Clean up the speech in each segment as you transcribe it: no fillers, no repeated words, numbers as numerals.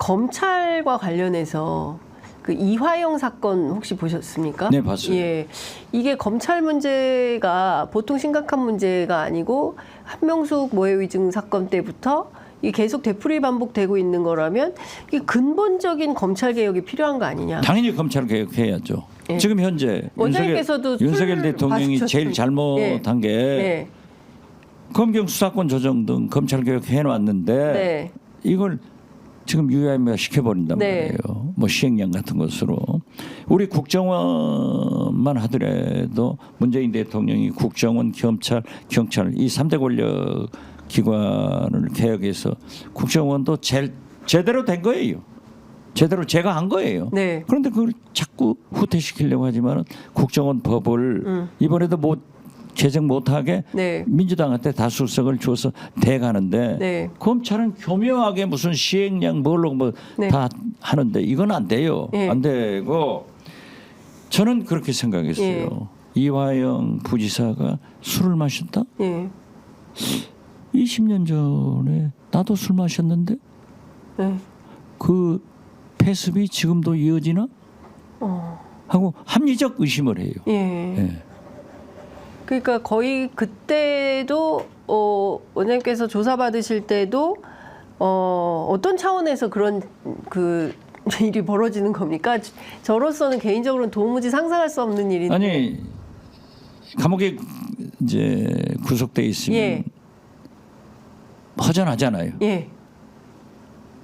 검찰과 관련해서 그 이화영 사건 혹시 보셨습니까? 네, 봤어요. 예, 이게 검찰 문제가 보통 심각한 문제가 아니고 한명숙 모해위증 사건 때부터 이 계속 되풀이 반복되고 있는 거라면 이 근본적인 검찰 개혁이 필요한 거 아니냐? 당연히 검찰 개혁해야죠. 예. 지금 현재 원장님께서도 윤석열 대통령이 제일 잘못한 게 예. 검경 수사권 조정 등 검찰 개혁 해놨는데 네. 이걸 지금 유야무야 시켜버린단 네. 말이에요. 뭐 시행령 같은 것으로 우리 국정원만 하더라도 문재인 대통령이 국정원, 검찰, 경찰 이 3대 권력 기관을 개혁해서 국정원도 제대로 된 거예요. 제대로 제가 한 거예요. 네. 그런데 그걸 자꾸 후퇴시키려고 하지만 국정원 법을 이번에도 못 개정 못하게 네. 민주당한테 다수석을 줘서 대가는데 네. 검찰은 교묘하게 무슨 시행령 뭘로 뭐 네. 다 하는데 이건 안 돼요. 예. 안 되고 저는 그렇게 생각했어요. 예. 이화영 부지사가 술을 마셨다? 예. 20년 전에 나도 술 마셨는데 네. 그 폐습이 지금도 이어지나? 하고 합리적 의심을 해요. 예. 예. 그러니까 거의 그때도 원장님께서 조사받으실 때도 어떤 차원에서 그런 그 일이 벌어지는 겁니까? 저로서는 개인적으로는 도무지 상상할 수 없는 일인데. 아니 감옥에 이제 구속돼 있으면 예. 허전하잖아요. 예.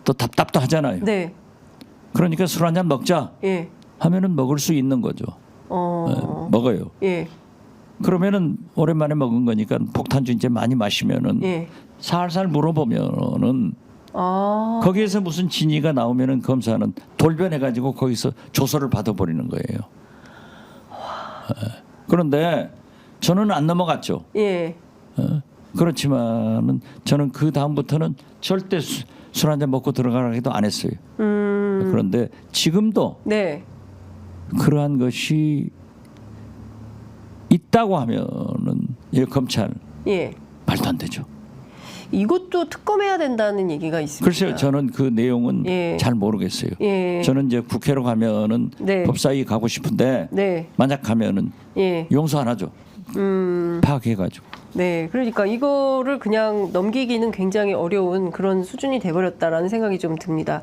또 답답도 하잖아요. 네. 그러니까 술 한잔 먹자 예. 하면은 먹을 수 있는 거죠. 먹어요. 예. 그러면은 오랜만에 먹은 거니까 폭탄주 이제 많이 마시면은 예. 살살 물어보면은 거기에서 무슨 진위가 나오면은 검사는 돌변해 가지고 거기서 조서를 받아버리는 거예요. 그런데 저는 안 넘어갔죠. 예. 그렇지만은 저는 그 다음부터는 절대 술 한잔 먹고 들어가라기도 안 했어요. 그런데 지금도 네. 그러한 것이 있다고 하면은 이 검찰 예. 말도 안 되죠. 이것도 특검해야 된다는 얘기가 있습니다. 글쎄요, 저는 그 내용은 예. 잘 모르겠어요. 예. 저는 이제 국회로 가면은 네. 법사위 가고 싶은데 네. 만약 가면은 예. 용서 안 하죠. 파악해가지고. 네, 그러니까 이거를 그냥 넘기기는 굉장히 어려운 그런 수준이 돼버렸다라는 생각이 좀 듭니다.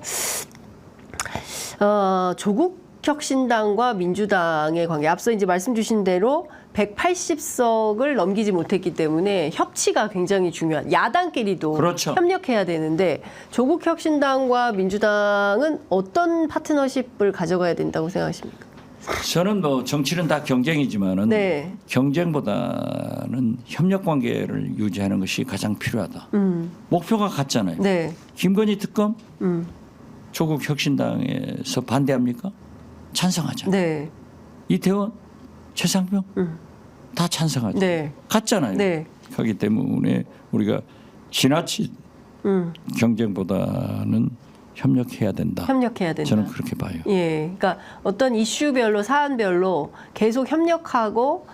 조국 혁신당과 민주당의 관계, 앞서 이제 말씀 주신 대로 180석을 넘기지 못했기 때문에 협치가 굉장히 중요한, 야당끼리도 그렇죠. 협력해야 되는데 조국 혁신당과 민주당은 어떤 파트너십을 가져가야 된다고 생각하십니까? 저는 뭐 정치는 다 경쟁이지만은 네. 경쟁보다는 협력 관계를 유지하는 것이 가장 필요하다. 목표가 같잖아요. 네. 김건희 특검 조국 혁신당에서 반대합니까? 찬성하잖아요. 네. 이태원, 최상병 다 찬성하죠. 네. 같잖아요. 네. 그렇기 때문에 우리가 지나친 경쟁보다는 협력해야 된다. 협력해야 된다. 저는 그렇게 봐요. 예, 그러니까 어떤 이슈별로 사안별로 계속 협력하고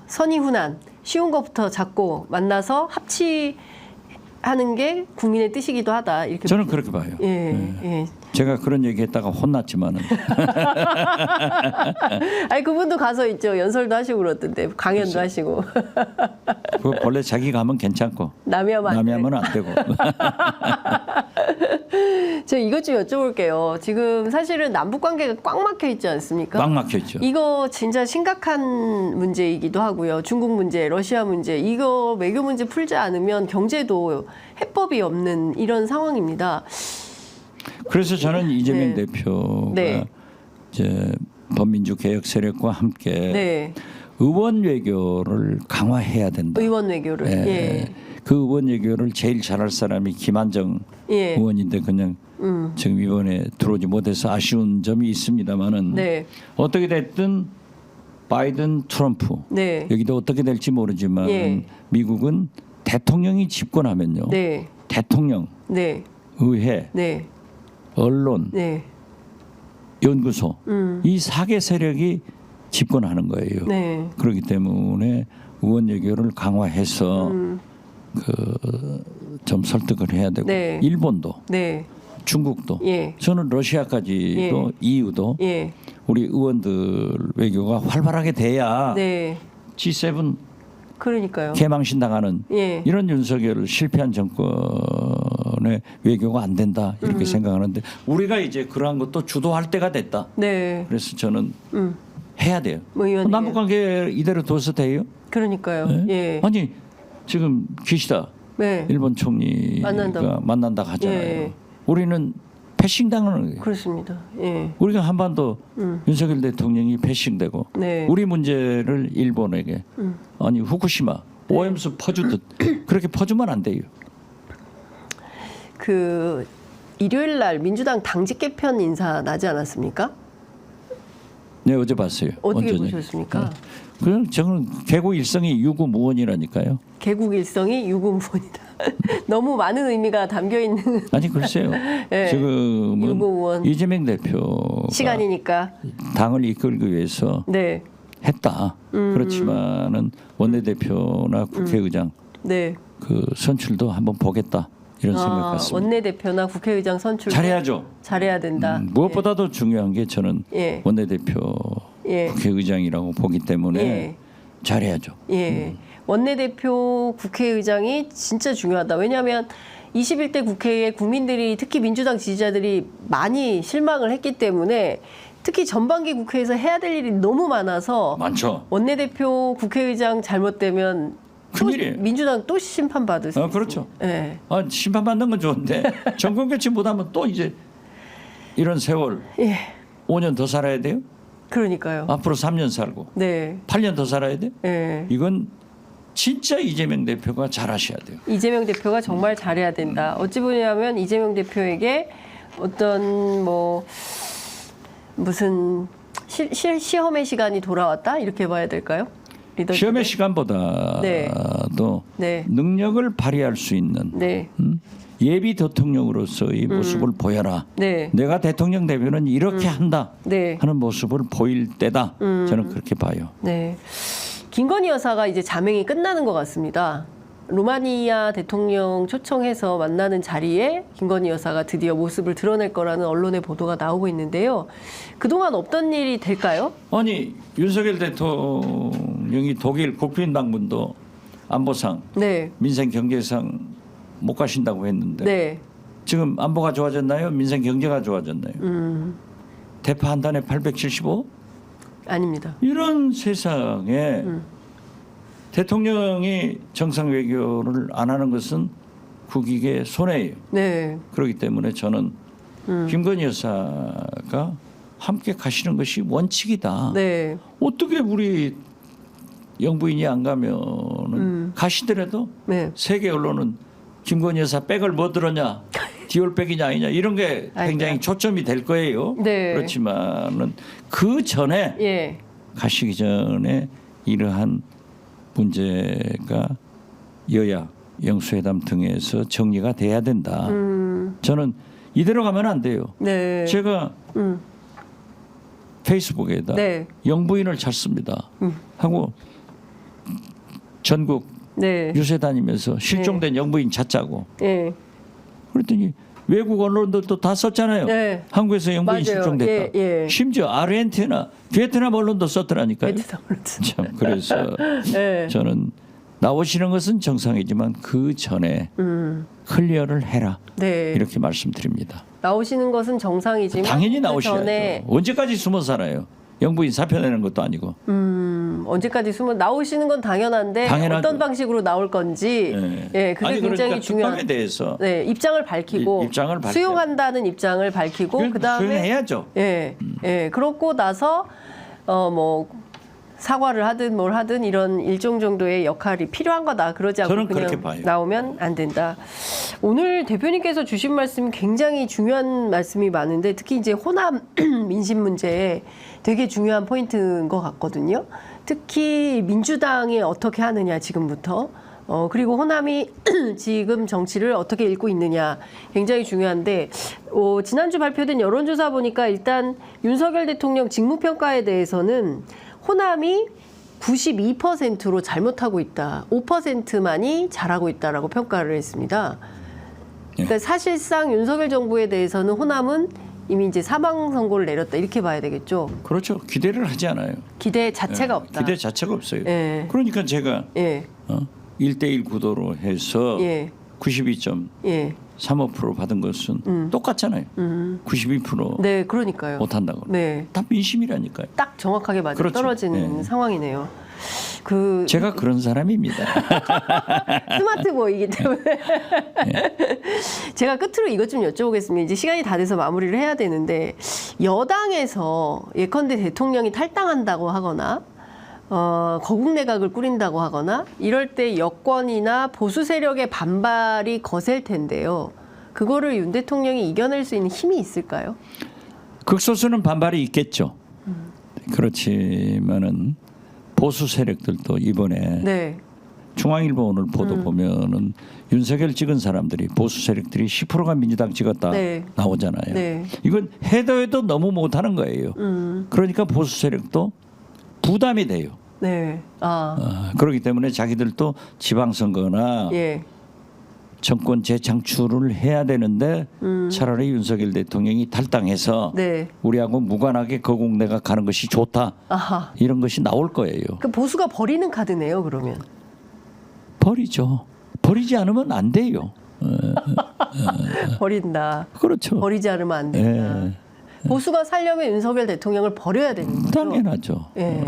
선의훈안 쉬운 것부터 잡고 만나서 합치하는 게 국민의 뜻이기도 하다. 이렇게 저는 그렇게 봐요. 예, 네. 예. 제가 그런 얘기했다가 혼났지만은 아니 그분도 가서 있죠. 연설도 하시고 그러던데 강연도 그렇죠. 하시고. 그 원래 자기 가면 괜찮고 남이 하면 안 되고. 제가 이것 좀 여쭤볼게요. 지금 사실은 남북 관계가 꽉 막혀 있지 않습니까? 꽉 막혀 있죠. 이거 진짜 심각한 문제이기도 하고요. 중국 문제, 러시아 문제, 이거 외교 문제 풀지 않으면 경제도 해법이 없는 이런 상황입니다. 그래서 저는 이재명 네. 대표가 네. 이제 범민주 개혁 세력과 함께 네. 의원 외교를 강화해야 된다. 의원 외교를. 예. 예. 그 의원 외교를 제일 잘할 사람이 김한정 예. 의원인데 그냥 지금 이번에 들어오지 못해서 아쉬운 점이 있습니다만은 네. 어떻게 됐든 바이든, 트럼프 네. 여기도 어떻게 될지 모르지만 예. 미국은 대통령이 집권하면요. 네. 대통령, 네. 의회, 네. 언론, 네. 연구소 이 4개 세력이 집권하는 거예요. 네. 그렇기 때문에 의원 외교를 강화해서 그 좀 설득을 해야 되고 네. 일본도 네. 중국도, 예. 저는 러시아까지도 예. EU도 예. 우리 의원들 외교가 활발하게 돼야 네. G7 그러니까요. 개망신 당하는 예. 이런 윤석열 실패한 정권의 외교가 안 된다 이렇게 생각하는데 우리가 이제 그러한 것도 주도할 때가 됐다. 네. 그래서 저는 음. 해야 돼요. 뭐 의원에게. 남북관계 이대로 둬서 돼요? 그러니까요. 네? 예. 아니 지금 기시다 네. 일본 총리가 만난다 하잖아요. 예. 우리는 패싱당하는 거예요. 그렇습니다. 예. 우리가 한반도 윤석열 대통령이 패싱되고 네. 우리 문제를 일본에게 아니 후쿠시마 오염수 퍼주듯 그렇게 퍼주면 안 돼요. 그 일요일 날 민주당 당직 개편 인사 나지 않았습니까? 네 어제 봤어요. 어떻게 언제냐. 보셨습니까? 그냥 저는 개국 일성이 유구무원이라니까요. 개국 일성이 유구무원이다. 너무 많은 의미가 담겨 있는 아니 글쎄요. 예. 지금은 유구무원. 이재명 대표가 시간이니까. 당을 이끌기 위해서 네. 했다. 그렇지만은 원내대표나 국회의장 네. 그 선출도 한번 보겠다 이런 생각 같습니다. 원내대표나 국회의장 선출 잘해야죠. 잘해야 된다. 무엇보다도 중요한 게 저는 예. 원내대표 예. 국회의장이라고 보기 때문에 예. 잘해야죠. 예. 원내대표 국회의장이 진짜 중요하다. 왜냐하면 21대 국회에 국민들이 특히 민주당 지지자들이 많이 실망을 했기 때문에 특히 전반기 국회에서 해야 될 일이 너무 많아서 많죠. 원내대표 국회의장 잘못되면 또 큰일이에요. 민주당 또 심판받을 수 있습니다. 그렇죠. 예. 심판받는 건 좋은데 정권 교체 못하면 또 이제 이런 세월 예. 5년 더 살아야 돼요? 그러니까요. 앞으로 3년 살고 네. 8년 더 살아야 돼? 예. 이건 진짜 이재명 대표가 잘하셔야 돼요. 이재명 대표가 정말 잘해야 된다. 어찌 보냐면 이재명 대표에게 어떤 뭐 무슨 시험의 시간이 돌아왔다 이렇게 봐야 될까요? 리더십에? 시험의 시간보다도 네. 능력을 발휘할 수 있는 네. 예비 대통령으로서의 모습을 보여라. 네. 내가 대통령 되면은 이렇게 한다 네. 하는 모습을 보일 때다. 저는 그렇게 봐요. 네. 김건희 여사가 이제 자맹이 끝나는 것 같습니다. 루마니아 대통령 초청해서 만나는 자리에 김건희 여사가 드디어 모습을 드러낼 거라는 언론의 보도가 나오고 있는데요. 그동안 없던 일이 될까요? 아니 윤석열 대통령이 독일 국빈 방문도 안보상, 네. 민생 경제상 못 가신다고 했는데 네. 지금 안보가 좋아졌나요? 민생 경제가 좋아졌나요? 대파 한 단에 875? 아닙니다. 이런 세상에 대통령이 정상 외교를 안 하는 것은 국익의 손해예요. 네. 그렇기 때문에 저는 김건희 여사가 함께 가시는 것이 원칙이다. 네. 어떻게 우리 영부인이 안 가면은 가시더라도 네. 세계 언론은 김건희 여사 백을 뭐 들었냐, 디올백이냐 아니냐 이런 게 굉장히 초점이 될 거예요. 네. 그렇지만은 그 전에 예. 가시기 전에 이러한 문제가 여야 영수회담 등에서 정리가 돼야 된다. 저는 이대로 가면 안 돼요. 네. 제가 페이스북에다 네. 영부인을 찾습니다. 하고 전국 네. 유세 다니면서 실종된 영부인 찾자고. 예. 그랬더니 외국 언론들도 다 썼잖아요. 네. 한국에서 영부인 맞아요. 실종됐다. 예, 예. 심지어 아르헨티나, 베트남 언론도 썼더라니까요. 베트남 참 그래서 예. 저는 나오시는 것은 정상이지만 그 전에 클리어를 해라. 네. 이렇게 말씀드립니다. 나오시는 것은 정상이지만 당연히 그 나오셔야죠. 전에 언제까지 숨어 살아요? 영부인 사표 내는 것도 아니고. 언제까지 숨어 나오시는 건 당연한데 당연하죠. 어떤 방식으로 나올 건지 네. 예, 그게 아니, 굉장히 그러니까 중요한 특검에 대해서 네, 입장을 밝히고 입장을 밝혀야 수용한다는 입장을 밝히고 그다음에 수용해야죠. 예. 예. 그러고 나서 뭐 사과를 하든 뭘 하든 이런 일정 정도의 역할이 필요한 거다. 그러지 않고 저는 그렇게 그냥 봐요. 나오면 안 된다. 오늘 대표님께서 주신 말씀 굉장히 중요한 말씀이 많은데 특히 이제 호남 민심 문제에 되게 중요한 포인트인 것 같거든요. 특히 민주당이 어떻게 하느냐 지금부터. 그리고 호남이 지금 정치를 어떻게 읽고 있느냐 굉장히 중요한데 지난주 발표된 여론조사 보니까 일단 윤석열 대통령 직무평가에 대해서는 호남이 92%로 잘못하고 있다. 5%만이 잘하고 있다라고 평가를 했습니다. 그러니까 사실상 윤석열 정부에 대해서는 호남은 이미 이제 사망 선고를 내렸다 이렇게 봐야 되겠죠. 그렇죠. 기대를 하지 않아요. 기대 자체가 없다. 기대 자체가 없어요. 예. 그러니까 제가 예. 1대1 구도로 해서 예. 92.35% 예. 받은 것은 똑같잖아요. 92% 네, 그러니까요. 못한다고. 네. 다 민심이라니까요. 딱 정확하게 맞아 그렇죠. 떨어지는 예. 상황이네요. 그 제가 그런 사람입니다. 스마트 보이기 때문에 제가 끝으로 이것 좀 여쭤보겠습니다. 이제 시간이 다 돼서 마무리를 해야 되는데 여당에서 예컨대 대통령이 탈당한다고 하거나 거국 내각을 꾸린다고 하거나 이럴 때 여권이나 보수 세력의 반발이 거셀 텐데요. 그거를 윤 대통령이 이겨낼 수 있는 힘이 있을까요? 극소수는 반발이 있겠죠. 그렇지만은 보수 세력들도 이번에 네. 중앙일보 오늘 보도 보면은 윤석열 찍은 사람들이 보수 세력들이 10%가 민주당 찍었다 네. 나오잖아요. 네. 이건 해도 해도 너무 못하는 거예요. 그러니까 보수 세력도 부담이 돼요. 네. 그렇기 때문에 자기들도 지방선거나 예. 정권 재창출을 해야 되는데 차라리 윤석열 대통령이 탈당해서 네. 우리하고 무관하게 거국내가 가는 것이 좋다. 아하. 이런 것이 나올 거예요. 그 보수가 버리는 카드네요, 그러면. 버리죠. 버리지 않으면 안 돼요. 버린다. 그렇죠. 버리지 않으면 안 된다. 보수가 살려면 윤석열 대통령을 버려야 되는 거죠. 당연하죠. 예.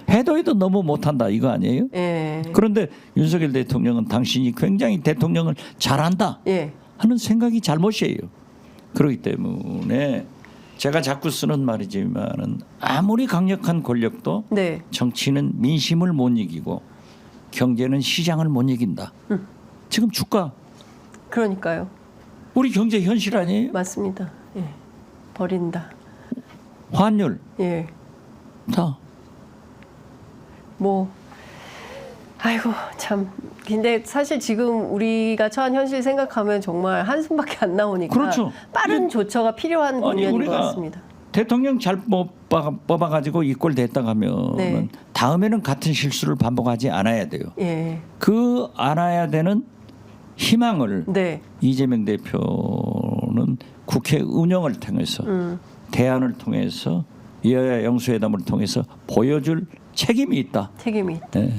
해도 해도 너무 못한다 이거 아니에요? 예. 그런데 윤석열 대통령은 당신이 굉장히 대통령을 잘한다 예. 하는 생각이 잘못이에요. 그렇기 때문에 제가 자꾸 쓰는 말이지만은 아무리 강력한 권력도 네. 정치는 민심을 못 이기고 경제는 시장을 못 이긴다. 지금 주가 그러니까요. 우리 경제 현실 아니에요? 맞습니다. 예. 버린다. 환율 예. 다 뭐 아이고 참. 근데 사실 지금 우리가 처한 현실 생각하면 정말 한숨밖에 안 나오니까 그렇죠. 빠른 조처가 필요한 국면인 것 우리가 같습니다. 대통령 잘 뽑아가지고 이꼴 됐다 하면 네. 다음에는 같은 실수를 반복하지 않아야 돼요. 예. 그 알아야 되는 희망을 네. 이재명 대표는 국회 운영을 통해서 대안을 통해서 여야 영수회담을 통해서 보여줄 책임이 있다. 책임이 있다. 네.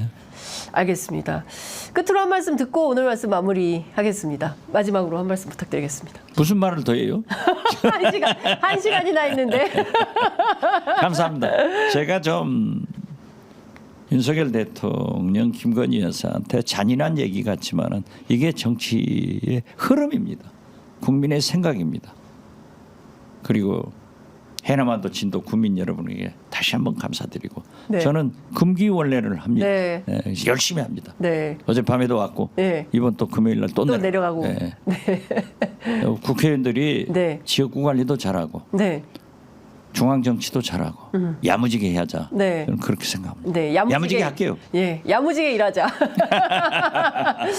알겠습니다. 끝으로 한 말씀 듣고 오늘 말씀 마무리하겠습니다. 마지막으로 한 말씀 부탁드리겠습니다. 무슨 말을 더 해요? 한 시간이나 있는데. 감사합니다. 제가 좀 윤석열 대통령 김건희 여사한테 잔인한 얘기 같지만은 이게 정치의 흐름입니다. 국민의 생각입니다. 그리고 해남한도 진도 국민 여러분에게 다시 한번 감사드리고 네. 저는 금기원래를 합니다. 네. 네, 열심히 합니다. 네. 어젯밤에도 왔고 네. 이번 또 금요일 날 또 내려가고. 네. 국회의원들이 네. 지역구 관리도 잘하고 네. 중앙 정치도 잘하고 야무지게 해야자. 네. 저는 그렇게 생각합니다. 네. 야무지게 할게요. 예. 야무지게 일하자.